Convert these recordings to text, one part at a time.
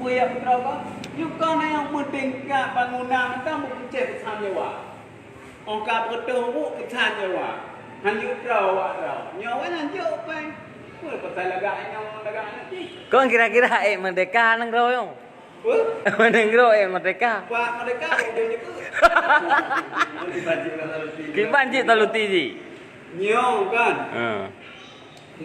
supaya putra kau juga yang mentingkat bangunan kita mungkin kesan nyawa orang bertemu kesan nyawa hanya putra nyawa nanti apa pasal lega nanti kau kira-kira merdeka nang royong menengro merdeka Pak merdeka dia nyebut kibanji taluti ji nyo kan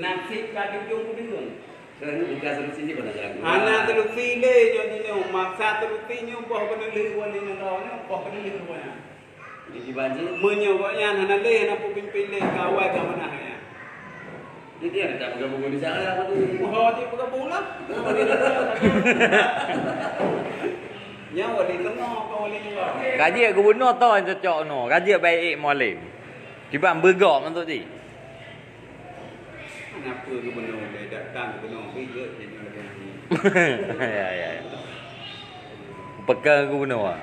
nasib kadang jung Sekarang buka solusi ni pada jalan. anak telusi le nyo maksa telusi nyo boh kena le wali nang nyo boh kena le wana Di banji. menyo kok yan hana le hana pimpin le kawai ka mana ya Ini dia tak bergabung di sana apa tu? oh di bergabung lah nya wali tengah ka wali luar gaji gubernur tu yang cocok no gaji baik molem kibam bergok untuk ji kenapa gubernur le datang gubernur bija jadi ya pegang gubernur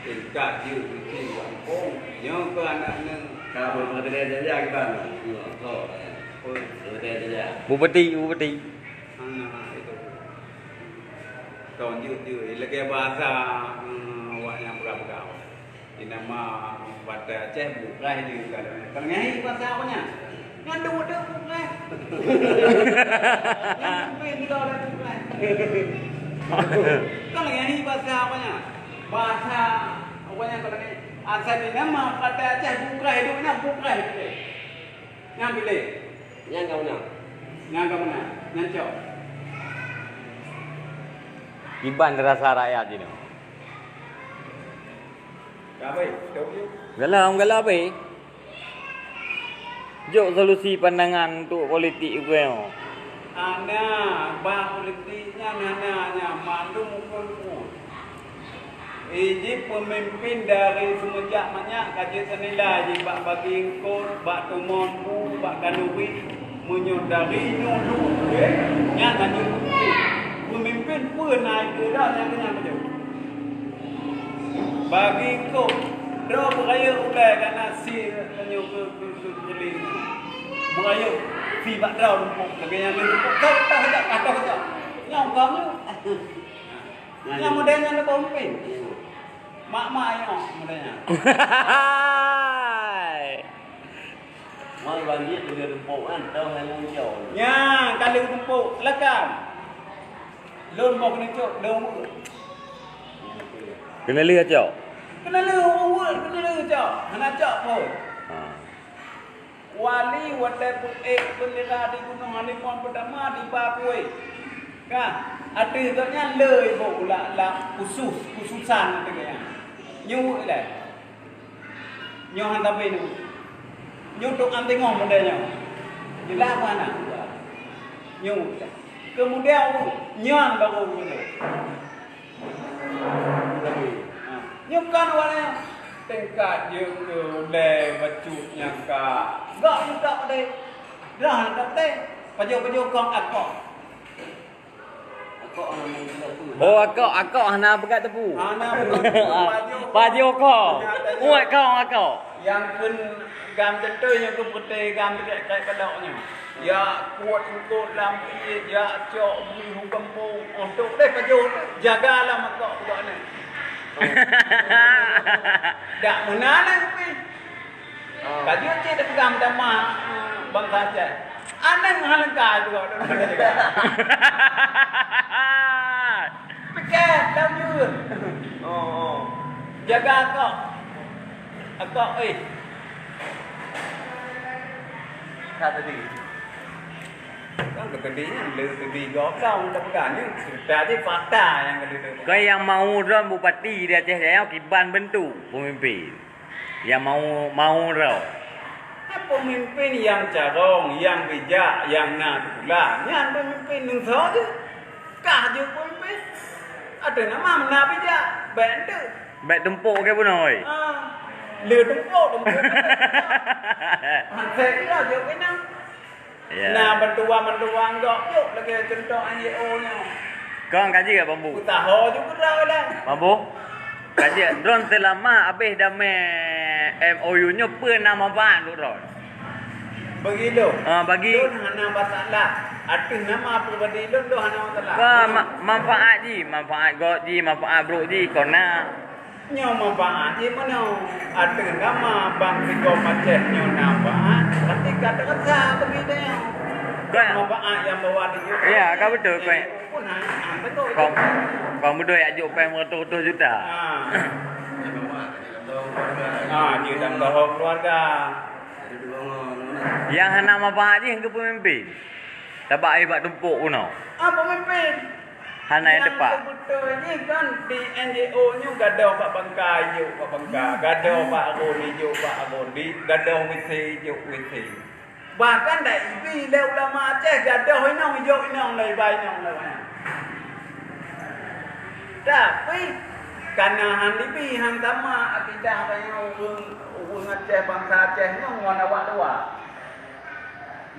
tingkat je bikin kampung nya ke anak-anak Kalau boleh ada saja kita. Oh, boleh saja. bupati anak itu tahun je lagi bahasa awak yang berapa ini nama pada Aceh bukan juga kalau ngai bahasa apa nya ngadu bukan yang pin dah bukan kalau ngai bahasa apa nya bahasa apa nya kalau ni asal ni nama pada Aceh bukan hidupnya bukan yang pilih Yang kau nak. yang ke mana yang cok kiban rasa rakyat ini Gapai, tahu je. galau be jok solusi pandangan untuk politik gue Ana, bah politiknya nanya malu muka. Iji pemimpin dari semenjak banyak kaji senilai ji bak bagi ingkut, bak tumonku, bak kanuri menyodari nyulu, nya nanya pemimpin pun naik ke dah yang kena macam. Bagi ingkut, dah beraya ulai karena si nanya ke kelin. Beraya fi bak dah lumpuk, lagi yang lumpuk kau tak ada kata. Yang kamu yang modelnya ada pemimpin. Mak-mak yang modelnya. Mau banji tu dia rumput kan, tahu yang jauh. Ya, kalau lumpuk lekam. Lon mau kena cok, lon. kena lihat jok Kena lon, kena lon cok. Hana cok pun. Wali wadai bendera di Gunung Halimun pertama di Papua. Kan? Ada katanya lei pula lah khususan katanya. Nyu lah. Nyu hantar benu. Nyu tok antengong modalnya. Jelas mana? Nyu. Kemudian nyan baru begitu. Nyu kan awalnya tingkat je ke le bacut yang ka. Gak juga pada. Dah nak teh. Pajo-pajo kong akok. Kau orang yang tu. oh akak hana bekat tepu Ana baju kau muat kau yang kun gam tentu yang ku putih gam kayak kadoknya. Ya kuat untuk lam ya cok bui hung kampung untuk deh pajo jagalah makok buat ni. Dak menana kuwi. Kaji cek dak gam dama bangsa cek. Anang halangka juga dak. Pikir dah jur. Oh. Jaga kau. Akak kata tadi. Kan kedainya lebih gokau dah pegang ni. Tadi fakta yang kedai. kau yang mau ron bupati di Aceh Jaya kiban bentuk pemimpin yang mau ron Pemimpin yang carong, yang bijak, yang natural. Yang pemimpin nung saja. Kah je pemimpin. Ada nama mana bijak. Benda. baik tempuk ke pun oi Lừa tempuk. Saya kira je kena. Nah, bantuan gok yuk lagi contoh NGO-nya. kau kaji ke bambu Ku tahu juga dah lah. bambu kaji drone selama habis dah MOU nya pernah manfaat tu drone Begitu. bagi Don hana masalah. Atuh nama pribadi lu hana telah. Ko manfaat ji, manfaat go ji, manfaat bro ji kona. Nyo manfaat je mana? Atuh nama bang Rigo macet nyo manfaat. Ketika terasa begitu ya. Manfaat yang bawa dia. Ya, kau betul kau. Pun betul. Kau mudah ajuk pai 100 juta. Dia dalam tahap keluarga. Yang hana manfaat ji hangga pemimpin. Tabak ai bak tumpuk kuno. Pemimpin. Hana yang depan. Betul ni kan di NGO nya gaduh Pak Bangkai juk Pak Bangkai, gaduh Pak Agoni juk Pak Agoni, gaduh WC juk WC. Bahkan dak ibi le ulama Aceh gaduh inong juk inong lai bai inong lai. Tapi karena han libi han sama akidah bayo urang Aceh bangsa Aceh nya ngon awak dua.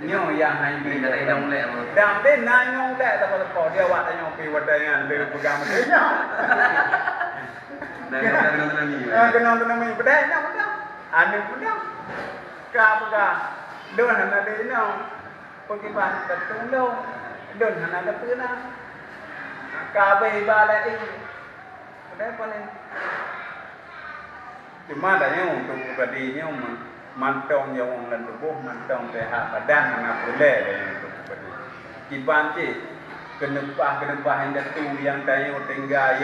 Nyo yang hai bi dari dong le. Dam den na nyong le ta ko dia awak ta nyong pi wadangan le pegang medenya. Kena mi bedai na bedah. Anu bedah. Ka bega. Don hana de no. Pergi ban ketung lo. Don hana de puna. Ka be ba la i. Bedai panen. Cuma dah nyong untuk pribadi nyong mantong yang orang tubuh mantong rehat badan dengan boleh yang seperti kiban je kenepah yang jatuh yang tayo tinggal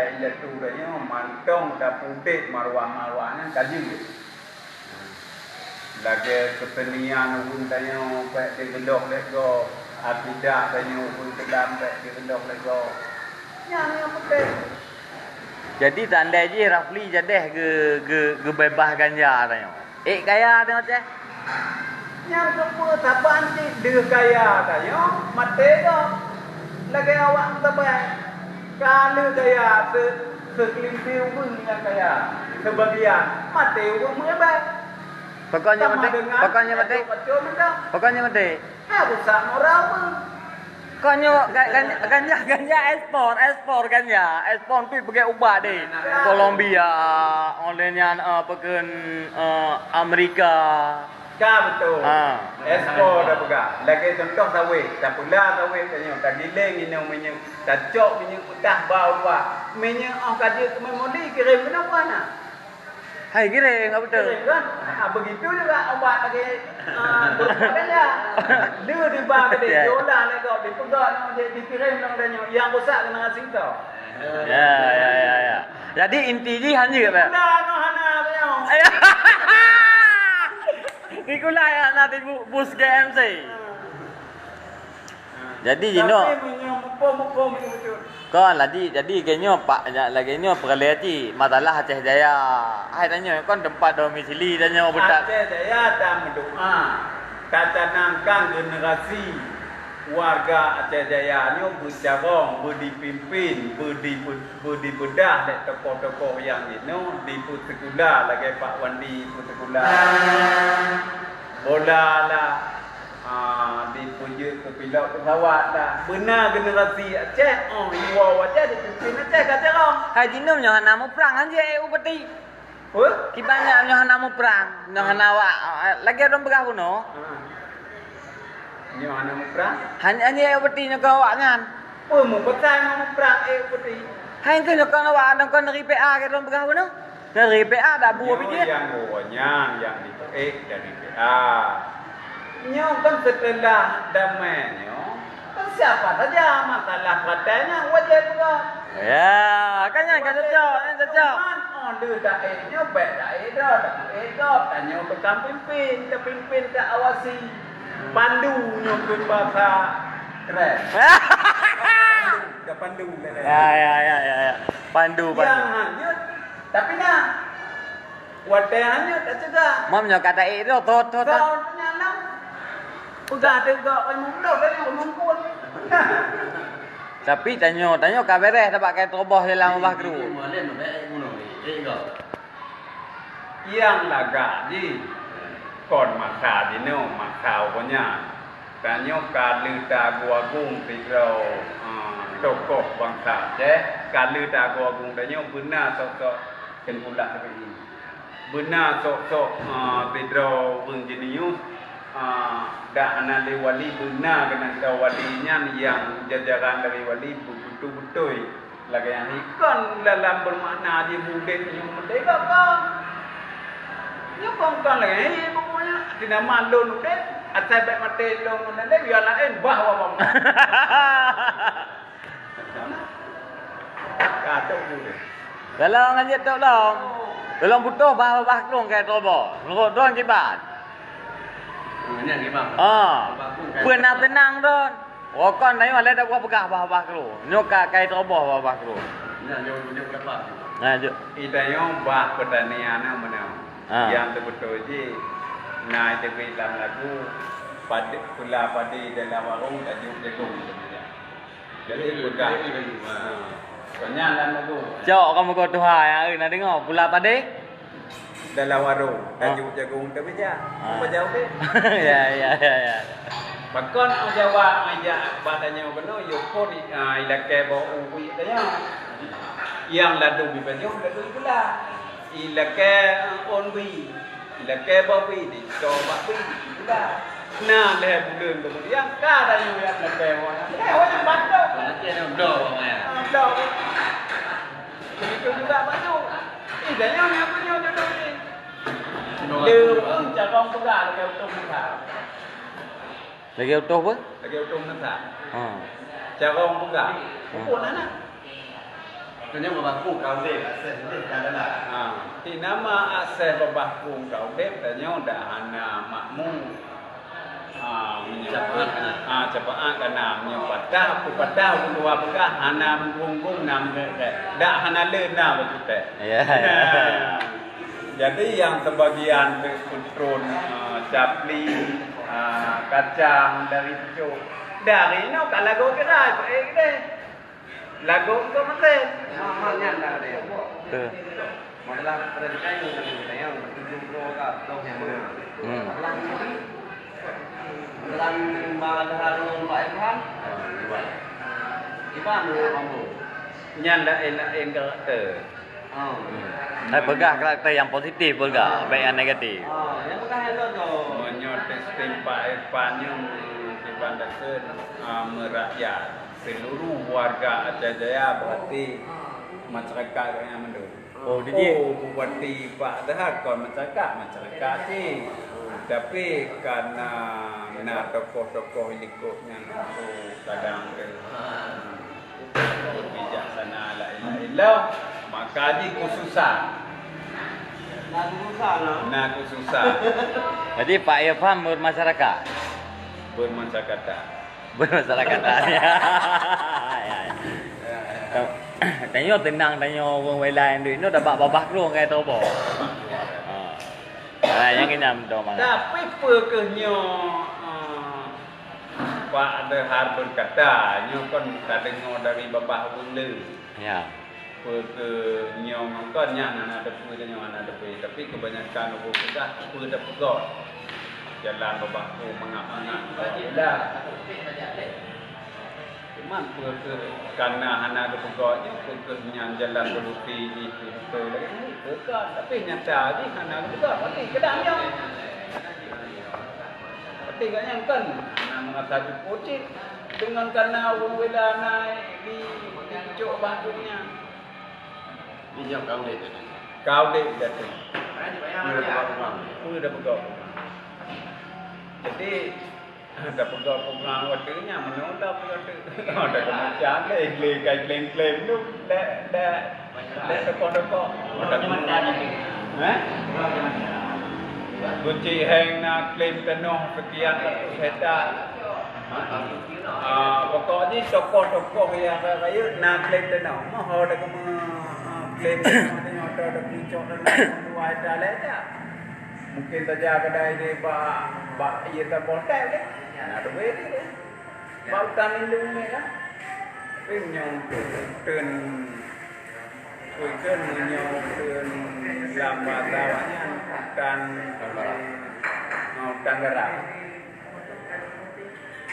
dan jatuh dah mantong dah putih marwah-marwahnya kaji lagi kesenian pun tayo pek digendok lego akidah tayo pun sedang pek digendok lego yang penting. Jadi tanda je Rafli jadeh ke bebas ganja tayo. Kaya tengok ceh. Yang kepo taban ti de kaya tayo mate do. Lagi awak tabai. Kalau kaya sekelintir pun yang kaya. Sebagian mate pun mengabai. Pokoknya mati. Pokoknya mati. Rusak moral pun. Konyo ganja ekspor ganja pi pergi ubat deh Kolombia onlinenya peken Amerika betul ekspor dah pegang lagi contoh sawit tak pula sawit tanya tak dileng ini minyak tak cok minyak utah bau luar minyak kaji memori kirim ke mana hai kira enggak betul kan begitu juga obat lagi berkaya dia di bar dia jola ni kau dipegang dikirim nang dia yang rosak kena ngasih tau ya jadi inti ji hanya ke pak dah no hana tanya ikulah ya nanti bus KMC jadi jino kan lagi jadi kayaknya pak lagi nya perleti masalah Aceh Jaya hai tanya kan tempat domisili tanya betak Aceh Jaya tak mendoa kata nangkang generasi warga Aceh Jaya ni bercabang berdipimpin berdibedah dek tokoh-tokoh yang ini di Pusekula lagi Pak Wandi Pusekula bola lah dipujuk ke pilot pesawat dah. Benar generasi Aceh. Iwa Aceh dipimpin Aceh kata orang. Hai jinum nyoh nama perang anje upeti. Kibanya nyoh nama perang, nyoh nama lagi orang begah kuno. Nyoh nama perang. Hanya upeti nyoh kau awakngan. Mau petang nama perang upeti. Hai ke nyoh kau awak dan kau dari PA ke orang begah kuno. Dari PA dah buah biji. Yang di dari PA. Nyo kan setelah damai nyo kan siapa saja masalah katanya wajib juga ya kan yang cocok lu dae nyo baik dae dah tanya ke pimpin ke awasi pandu nyo ke bahasa keren ke pandu ya pandu yang hanyut tapi nah wadah hanyut tak cegah mam nyo kata itu tot nyala udah ada gak mudah dari ngumpul. Tapi tanyo kabareh tak pakai teroboh dalam bah kru. Yang laga ji kon masa di no masa punya. Tanyo kalita gua gung tidro tokoh bangsa je kalita gua gung tanyo benar sok kenpula seperti ini. Benar sok tidro bung jenius dah anak wali benar kena kau walinya yang jajaran dari wali betul-betul lagi yang ikan dalam bermakna dia mudah yang merdeka kan dia bukan lagi pokoknya tidak malu nudet asal baik mati long nudet biar lain bahawa bang kata boleh Kalau ngaji tok long. Belum butuh bah klong kayak tobo. Ngok don kibat. Ini gimana? Puen nak tenang don. Oh kon nai wala dak pegah bah klong. Nyoka kayak tobo bah klong. Ini yang berapa? Nah, jo. Idayong bah pertanian mana yang betul je naik tepi dalam lagu padi pula padi dalam warung tajuk jagung jadi bukan banyak dalam lagu Cok kamu kau tuha ya, nak dengar pula pade? dalam warung tajuk jagung tapi ja apa jauh deh Ya. Bakon ang Jawa aja badanya beno yo pun ilake bo uwi tanya yang ladu bibanyo ladu pula ilake onwi ilake bo wi di coba wi pula na le bulan kemudian ka da yo yang lake bo yang bato Ini yang berapa ya? do itu juga bato idanya yang punya jodoh ni Lưu Chakong Puga lagi utung nasa. Lagi utuh apa? Lagi utung nasa. Ha. Chakong Puga. Pupun na. Kanya mabaku kau deh, sedih kan lah. Di nama asal babahku kau dep tanya dah hana makmu. Cepat kana menyepadah pupadah dua pegah hana menggunggung nam dak hana lena begitu. Ya. Jadi yang sebagian kontrol capli kacang dari cucuk dari no kalau kira deh lagu tu macam Mamanya dah ada. Tu. Masalah pendidikan yang kita yang bertujuh program dong yang mana. Dalam bahan harun Pak Irfan. Iban kamu. nyanda enak karakter. Pegah karakter yang positif pegah, baik yang negatif. Yang pegah itu tu. Menyotek Pak Irfan yang dipandakan merakyat seluruh warga Aceh Jaya berarti masyarakat yang mendukung. Oh, dia. Bupati Pak Dahar kon masyarakat sih. Tapi karena tokoh-tokoh ikutnya kadang bijaksana la ilaha illallah maka di khususan khususan Jadi Pak Irfan bermasyarakat. bermasyarakat. Bermasyarakat. Tanya tenang, tanya orang lain duit ni dapat babak lu kayak tu apa. Yang ini do mana. Tapi pekehnya Pak Dahar berkata, nyo kon tak dengar dari babah bulu. Ya. Pekehnya kon nya anak ada pekehnya anak ada tapi kebanyakan orang sudah dah pegot. Jalan babahku mengap-ngap. Dah. Cuman karena anak ada pegotnya pekehnya jalan beruti itu lagi. Bukan, tapi nyata ni anak pegot pasti kedangnya. Pasti kan kan anak mengatasi pocit dengan karena orang wela naik di cok batunya. Ini yang kau deh. Kau dek datang. Dah pegot. Jadi ada pegot pengang waktunya menolak pegot. Ada kemacaan klaim tu dah toko-toko. Ada kemacaan ni. Kunci hang nak klaim penuh sekian ratus hektar. Pokoknya toko-toko yang raya nak klaim penuh. Mahu ada klaim penuh tengok ada kucuk dan dua hektar leh. Mungkin saja kedai dia bak ia tak boleh deh. Ada duit dia. Bau tangan lung ni lah. Penyong turun Kuikan menyong turun lambat awaknya hutan gerak.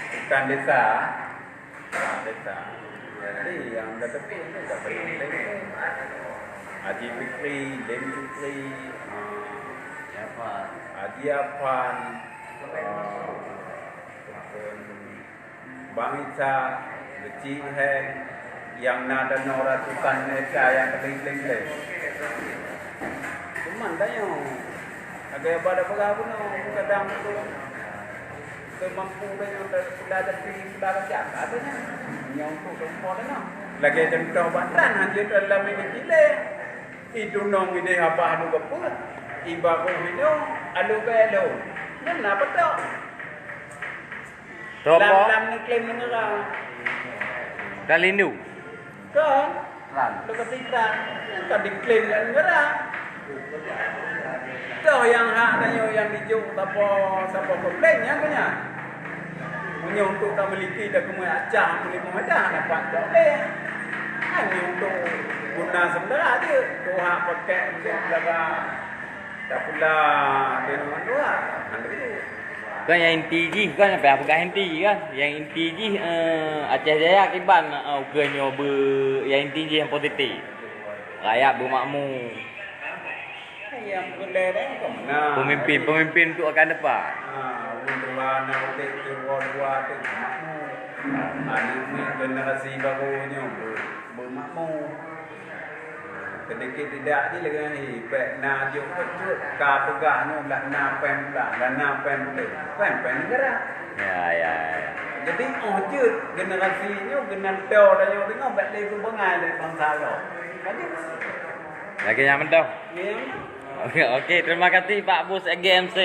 Hutan desa. Jadi yang dah tepi ni dah penting. Haji Fikri, Lem Fikri, Haji Afan, bangsa kecil yang nada ratusan hektar yang keliling cuman tanya agak pada pegawai kadang itu kemampu dengan sudah ada sudah jaga adanya yang untuk semua dah lagi contoh bantan hancur dalam ini kile itu nong ide apa anu keput iba ko hino alu belo mana betul lam ni klaim negara Kalindu. kan Lan. lu ketika kan diklaim negara Tahu yang hak tanya yang dijuk siapa komplain yang punya. Punya untuk tak memiliki tak kemudian acah boleh memedah dapat tak boleh. Hanya untuk guna sementara je. Tu hak pakai untuk belakang tak pula dia dengan dua. Hanya itu. Kan yang inti je kan apa aku kan inti kan. Yang inti je Aceh Jaya kiban ukurnya yang inti je yang positif. Rakyat bermakmur. Yang boleh dah ke mana? Pemimpin tu akan dapat. Untuk mana untuk dua tu makmur. Ini generasi barunya bermakmur. Sedikit tidak ni lagi ni. Pek nak juk pecut. Kau pegahnya lah napen pula. Lah napen pula. Pen negara. Ya. Jadi ojut generasinya genan teo dah yo tengok bak le ku bengai le bangsa yo. Jadi Lagi yang mentok. ni Okey, terima kasih Pak Bos AGMC.